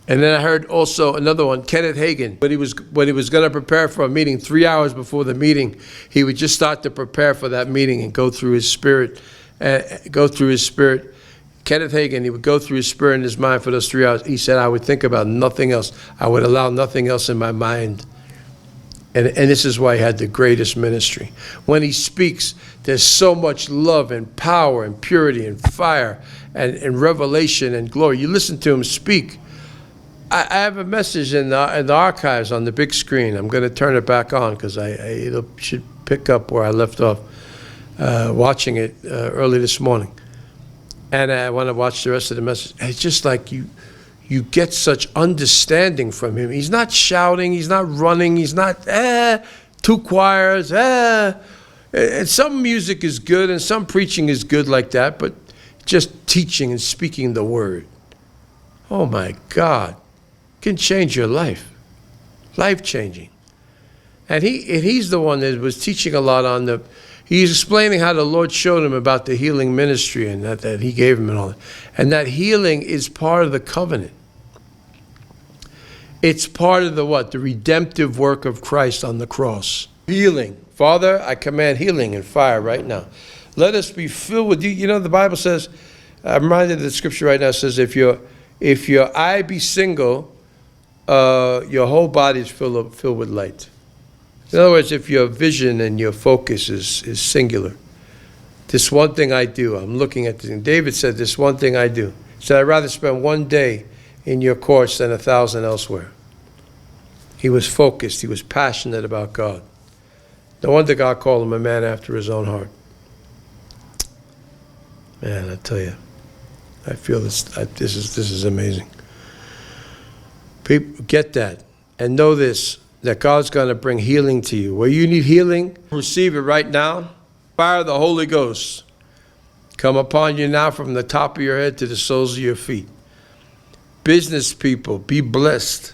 And then I heard also another one, Kenneth Hagin. When he was going to prepare for a meeting, 3 hours before the meeting, he would just start to prepare for that meeting and go through his spirit. Kenneth Hagin, he would go through his spirit and his mind for those 3 hours. He said, I would think about nothing else. I would allow nothing else in my mind. And this is why he had the greatest ministry. When he speaks, there's so much love and power and purity and fire and revelation and glory. You listen to him speak. I have a message in the archives on the big screen. I'm going to turn it back on because it should pick up where I left off watching it early this morning. And I want to watch the rest of the message. It's just like you get such understanding from him. He's not shouting. He's not running. He's not, two choirs, And some music is good and some preaching is good like that, but just teaching and speaking the word. Oh, my God. Can change your life. Life-changing. And he's the one that was teaching a lot on he's explaining how the Lord showed him about the healing ministry and that he gave him and all that. And that healing is part of the covenant. It's part of the what? The redemptive work of Christ on the cross. Healing. Father, I command healing and fire right now. Let us be filled with you. You know, the Bible says, I'm reminded of the scripture right now, says, if your eye be single, your whole body is filled with light. In other words, if your vision and your focus is singular, this one thing I do, I'm looking at this thing. David said, this one thing I do. He said, I'd rather spend one day in your courts than 1,000 elsewhere. He was focused. He was passionate about God. No wonder God called him a man after his own heart. Man, I tell you, I feel this is amazing. People, get that and know this, that God's going to bring healing to you. Where you need healing, receive it right now. Fire of the Holy Ghost come upon you now from the top of your head to the soles of your feet. Business people, be blessed.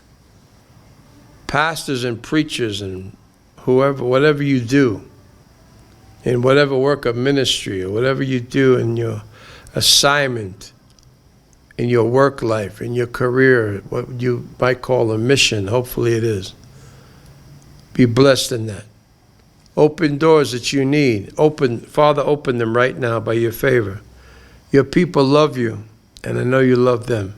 Pastors and preachers and whoever, whatever you do, in whatever work of ministry or whatever you do in your assignment, in your work life, in your career, what you might call a mission, hopefully it is. Be blessed in that. Open doors that you need. Father, open them right now by your favor. Your people love you, and I know you love them.